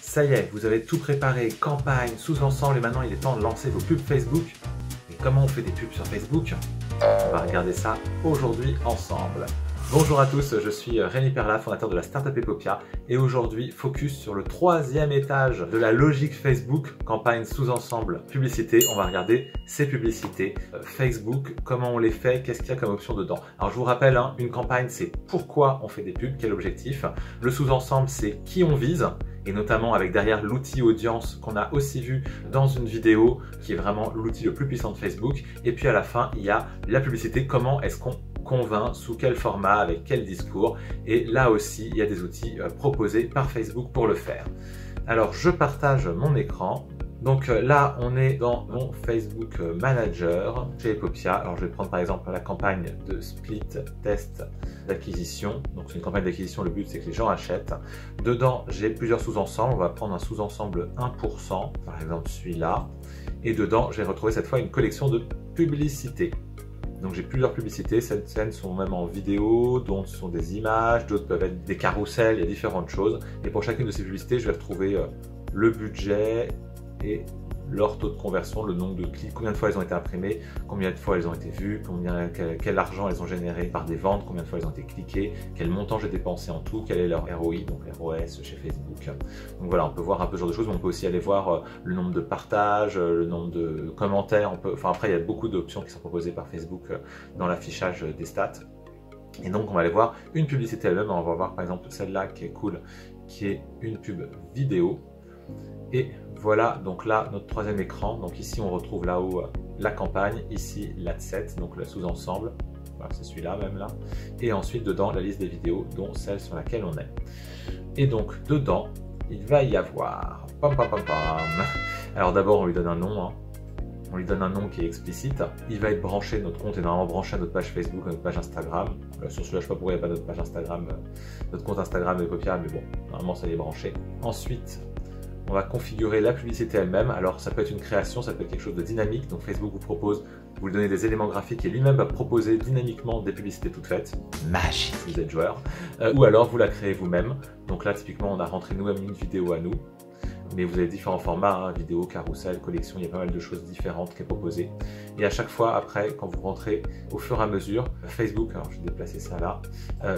Ça y est, vous avez tout préparé, campagne, sous-ensemble, et maintenant il est temps de lancer vos pubs Facebook. Et comment on fait des pubs sur Facebook? On va regarder ça aujourd'hui ensemble. Bonjour à tous, je suis Rémi Perla, fondateur de la startup Epopia, et aujourd'hui focus sur le troisième étage de la logique Facebook, campagne sous-ensemble publicité. On va regarder ces publicités Facebook, comment on les fait, qu'est-ce qu'il y a comme option dedans. Alors je vous rappelle, une campagne c'est pourquoi on fait des pubs, quel objectif. Le sous-ensemble c'est qui on vise, et notamment avec derrière l'outil audience qu'on a aussi vu dans une vidéo qui est vraiment l'outil le plus puissant de Facebook. Et puis à la fin, il y a la publicité, comment est-ce qu'on convainc, sous quel format, avec quel discours. Et là aussi, il y a des outils proposés par Facebook pour le faire. Alors, je partage mon écran. Donc là, on est dans mon Facebook Manager chez Epopia. Alors, je vais prendre par exemple la campagne de split test d'acquisition. Donc, c'est une campagne d'acquisition. Le but, c'est que les gens achètent. Dedans, j'ai plusieurs sous-ensembles. On va prendre un sous-ensemble 1%, par exemple celui-là. Et dedans, j'ai retrouvé cette fois une collection de publicités. Donc j'ai plusieurs publicités, certaines sont même en vidéo, d'autres sont des images, d'autres peuvent être des carousels, il y a différentes choses. Et pour chacune de ces publicités, je vais retrouver le budget et leur taux de conversion, le nombre de clics, combien de fois elles ont été imprimées, combien de fois elles ont été vues, quel argent elles ont généré par des ventes, combien de fois elles ont été cliquées, quel montant j'ai dépensé en tout, quel est leur ROI, donc ROS chez Facebook. Donc voilà, on peut voir un peu ce genre de choses, mais on peut aussi aller voir le nombre de partages, le nombre de commentaires. Enfin après, il y a beaucoup d'options qui sont proposées par Facebook dans l'affichage des stats. Et donc on va aller voir une publicité elle-même. On va voir par exemple celle-là qui est cool, qui est une pub vidéo. Et voilà, donc là, notre troisième écran. Donc ici, on retrouve là-haut la campagne, ici l'adset, donc le sous-ensemble. Voilà, c'est celui-là même là. Et ensuite, dedans, la liste des vidéos, dont celle sur laquelle on est. Et donc, dedans, il va y avoir... Pam, pam, pam, pam. Alors d'abord, on lui donne un nom. On lui donne un nom qui est explicite. Il va être branché, notre compte est normalement branché à notre page Facebook, à notre page Instagram. Sur celui-là, je ne sais pas pourquoi il n'y a pas notre page Instagram, notre compte Instagram de Epopia, mais bon, normalement, ça y est branché. Ensuite, on va configurer la publicité elle-même. Alors ça peut être une création, ça peut être quelque chose de dynamique. Donc Facebook vous propose, vous lui donnez des éléments graphiques et lui-même va proposer dynamiquement des publicités toutes faites. Magique si vous êtes joueur. Ou alors vous la créez vous-même. Donc là typiquement on a rentré nous-mêmes une vidéo à nous. Mais vous avez différents formats, vidéo, carousel, collection, il y a pas mal de choses différentes qui est proposées. Et à chaque fois, après, quand vous rentrez au fur et à mesure, Facebook, alors je vais déplacer ça là,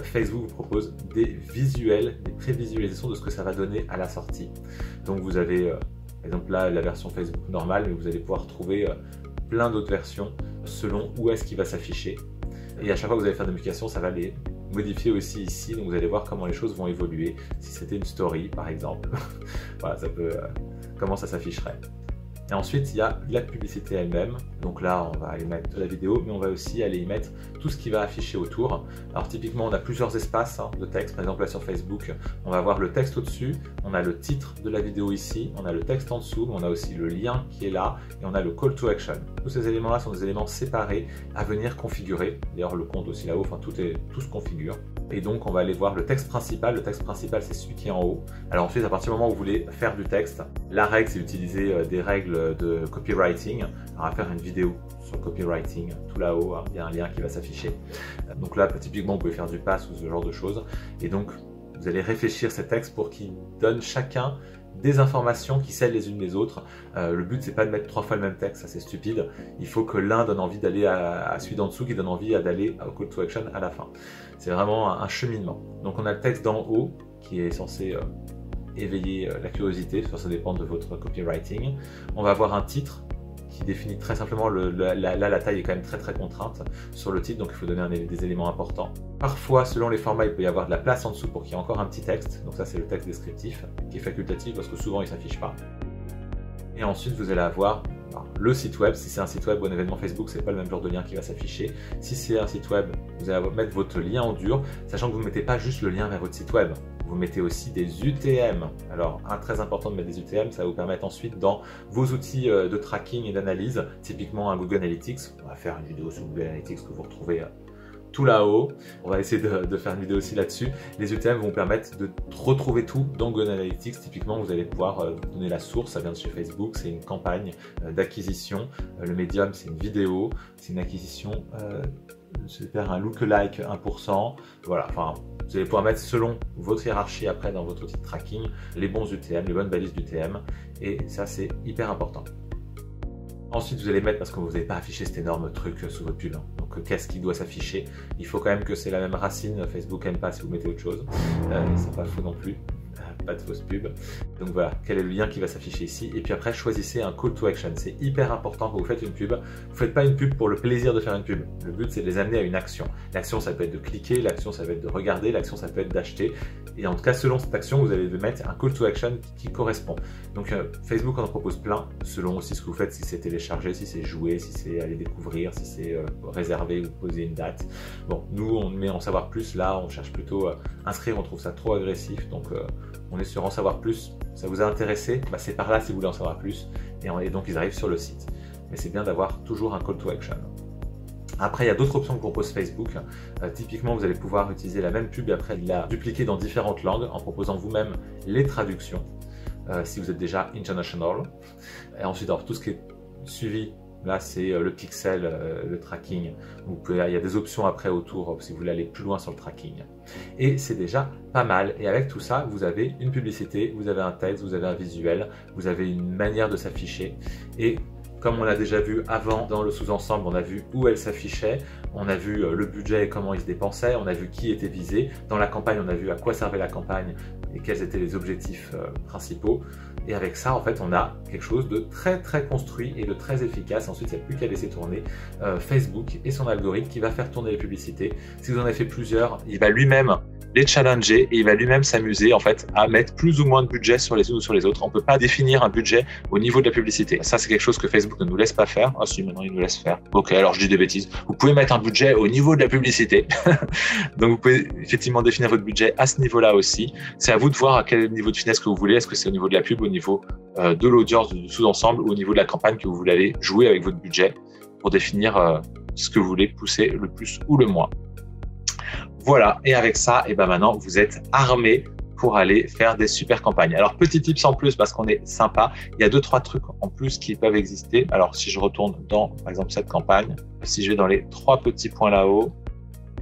Facebook vous propose des visuels, des prévisualisations de ce que ça va donner à la sortie. Donc vous avez, par exemple là, la version Facebook normale, mais vous allez pouvoir trouver plein d'autres versions selon où est-ce qu'il va s'afficher. Et à chaque fois que vous allez faire des modifications, ça va les modifier aussi ici, donc vous allez voir comment les choses vont évoluer. Si c'était une story par exemple, voilà, ça peut, comment ça s'afficherait. Et ensuite il y a la publicité elle-même, donc là on va aller mettre la vidéo, mais on va aussi aller y mettre tout ce qui va afficher autour. Alors typiquement on a plusieurs espaces de texte, par exemple là sur Facebook, on va avoir le texte au-dessus, on a le titre de la vidéo ici, on a le texte en dessous, mais on a aussi le lien qui est là, et on a le call to action. Tous ces éléments-là sont des éléments séparés à venir configurer. D'ailleurs le compte aussi là-haut, enfin tout se configure. Et donc on va aller voir le texte principal. Le texte principal c'est celui qui est en haut. Alors ensuite à partir du moment où vous voulez faire du texte, la règle c'est d'utiliser des règles de copywriting. Alors on va faire une vidéo sur le copywriting, tout là-haut, il y a un lien qui va s'afficher. Donc là typiquement vous pouvez faire du pass ou ce genre de choses. Et donc vous allez réfléchir ces textes pour qu'ils donnent chacun des informations qui scellent les unes les autres. Le but c'est pas de mettre 3 fois le même texte, ça c'est stupide. Il faut que l'un donne envie d'aller à celui d'en dessous qui donne envie d'aller au call to action à la fin. C'est vraiment un cheminement. Donc on a le texte d'en haut qui est censé éveiller la curiosité, ça dépend de votre copywriting. On va avoir un titre qui définit très simplement, la taille est quand même très contrainte sur le titre, donc il faut donner des éléments importants. Parfois, selon les formats, il peut y avoir de la place en dessous pour qu'il y ait encore un petit texte, donc ça c'est le texte descriptif, qui est facultatif parce que souvent il ne s'affiche pas. Et ensuite vous allez avoir le site web. Si c'est un site web ou un événement Facebook, c'est pas le même genre de lien qui va s'afficher. Si c'est un site web, vous allez mettre votre lien en dur, sachant que vous ne mettez pas juste le lien vers votre site web. Vous mettez aussi des UTM. Alors, très important de mettre des UTM, ça va vous permettre ensuite dans vos outils de tracking et d'analyse, typiquement un Google Analytics. On va faire une vidéo sur Google Analytics que vous retrouvez tout là-haut. On va essayer de faire une vidéo aussi là-dessus. Les UTM vont vous permettre de retrouver tout dans Google Analytics. Typiquement, vous allez pouvoir donner la source. Ça vient de chez Facebook. C'est une campagne d'acquisition. Le médium, c'est une vidéo. C'est une acquisition. C'est faire un lookalike 1%. Voilà, enfin, Vous allez pouvoir mettre selon votre hiérarchie après dans votre outil de tracking les bons UTM, les bonnes balises d'UTM, et ça c'est hyper important. Ensuite, vous allez mettre, parce que vous n'avez pas affiché cet énorme truc sous votre pub. Donc, qu'est-ce qui doit s'afficher? Il faut quand même que c'est la même racine. Facebook n'aime pas si vous mettez autre chose. C'est pas faux non plus. Pas de fausse pub. Donc voilà, quel est le lien qui va s'afficher ici. Et puis après, choisissez un call to action. C'est hyper important quand vous faites une pub. Vous ne faites pas une pub pour le plaisir de faire une pub. Le but, c'est de les amener à une action. L'action, ça peut être de cliquer. L'action, ça peut être de regarder. L'action, ça peut être d'acheter. Et en tout cas, selon cette action, vous allez mettre un call to action qui correspond. Donc Facebook en propose plein, selon aussi ce que vous faites, si c'est télécharger, si c'est jouer, si c'est aller découvrir, si c'est réserver ou poser une date. Bon, nous, on met en savoir plus. Là, on cherche plutôt inscrire. On trouve ça trop agressif. Donc, on est sur en savoir plus. Ça vous a intéressé? Bah, c'est par là si vous voulez en savoir plus. Et donc, ils arrivent sur le site. Mais c'est bien d'avoir toujours un call to action. Après, il y a d'autres options que propose Facebook. Typiquement, vous allez pouvoir utiliser la même pub et après la dupliquer dans différentes langues en proposant vous-même les traductions si vous êtes déjà international. Et ensuite, alors, tout ce qui est suivi, là, c'est le pixel, le tracking. Il y a des options après autour si vous voulez aller plus loin sur le tracking. Et c'est déjà pas mal. Et avec tout ça, vous avez une publicité, vous avez un texte, vous avez un visuel, vous avez une manière de s'afficher. Et comme on l'a déjà vu avant dans le sous-ensemble, on a vu où elle s'affichait, on a vu le budget et comment il se dépensait, on a vu qui était visé. Dans la campagne, on a vu à quoi servait la campagne et quels étaient les objectifs principaux. Et avec ça, en fait, on a quelque chose de très construit et de très efficace. Ensuite, il n'y a plus qu'à laisser tourner Facebook et son algorithme qui va faire tourner les publicités. Si vous en avez fait plusieurs, il va lui-même les challenger et il va lui-même s'amuser en fait à mettre plus ou moins de budget sur les unes ou sur les autres. On ne peut pas définir un budget au niveau de la publicité. Ça, c'est quelque chose que Facebook ne nous laisse pas faire. Ah si, maintenant il nous laisse faire. Ok, alors je dis des bêtises. Vous pouvez mettre un budget au niveau de la publicité. Donc vous pouvez effectivement définir votre budget à ce niveau-là aussi. C'est à vous de voir à quel niveau de finesse que vous voulez. Est-ce que c'est au niveau de la pub, au niveau de l'audience, du sous-ensemble ou au niveau de la campagne que vous voulez aller jouer avec votre budget pour définir ce que vous voulez pousser le plus ou le moins. Voilà, et avec ça, et ben maintenant, vous êtes armé pour aller faire des super campagnes. Alors, petit tips en plus, parce qu'on est sympa, il y a 2-3 trucs en plus qui peuvent exister. Alors, si je retourne dans, par exemple, cette campagne, si je vais dans les 3 petits points là-haut,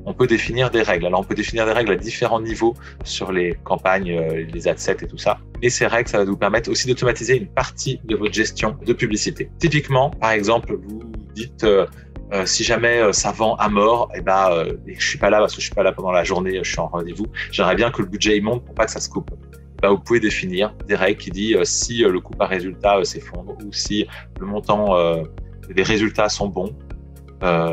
on peut définir des règles. Alors, on peut définir des règles à différents niveaux sur les campagnes, les adsets et tout ça. Et ces règles, ça va vous permettre aussi d'automatiser une partie de votre gestion de publicité. Typiquement, par exemple, vous dites... si jamais ça vend à mort, et que je suis pas là parce que je suis pas là pendant la journée, je suis en rendez-vous, j'aimerais bien que le budget il monte pour pas que ça se coupe. Vous pouvez définir des règles qui disent si le coût par résultat s'effondre ou si le montant des résultats sont bons,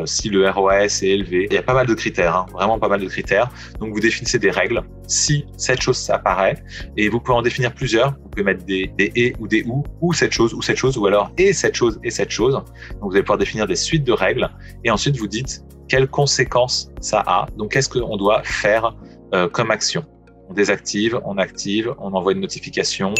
si le ROAS est élevé. Il y a pas mal de critères, hein, vraiment pas mal de critères. Donc vous définissez des règles. Si cette chose apparaît, et vous pouvez en définir plusieurs, vous pouvez mettre des et ou des ou cette chose, ou alors et cette chose et cette chose. Donc vous allez pouvoir définir des suites de règles et ensuite vous dites quelles conséquences ça a. Donc qu'est-ce qu'on doit faire comme action? On désactive, on active, on envoie une notification.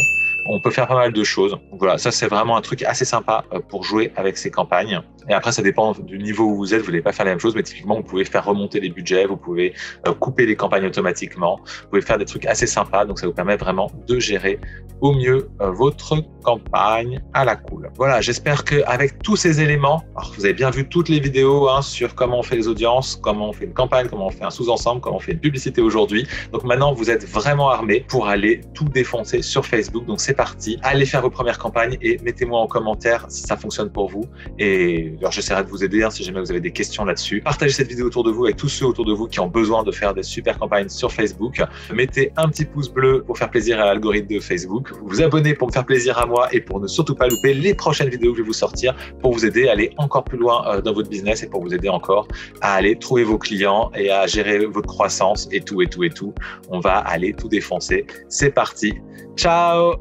On peut faire pas mal de choses. Donc voilà, ça c'est vraiment un truc assez sympa pour jouer avec ces campagnes. Et après, ça dépend du niveau où vous êtes. Vous n'allez pas faire la même chose, mais typiquement, vous pouvez faire remonter les budgets, vous pouvez couper les campagnes automatiquement, vous pouvez faire des trucs assez sympas. Donc, ça vous permet vraiment de gérer au mieux votre campagne à la cool. Voilà, j'espère qu'avec tous ces éléments, alors vous avez bien vu toutes les vidéos sur comment on fait les audiences, comment on fait une campagne, comment on fait un sous-ensemble, comment on fait une publicité aujourd'hui. Donc maintenant, vous êtes vraiment armés pour aller tout défoncer sur Facebook. Donc c'est parti, allez faire vos premières campagnes et mettez-moi en commentaire si ça fonctionne pour vous. Et alors j'essaierai de vous aider si jamais vous avez des questions là-dessus. Partagez cette vidéo autour de vous avec tous ceux autour de vous qui ont besoin de faire des super campagnes sur Facebook. Mettez un petit pouce bleu pour faire plaisir à l'algorithme de Facebook. Vous abonnez pour me faire plaisir à moi et pour ne surtout pas louper les prochaines vidéos que je vais vous sortir pour vous aider à aller encore plus loin dans votre business et pour vous aider encore à aller trouver vos clients et à gérer votre croissance et tout. On va aller tout défoncer. C'est parti. Ciao!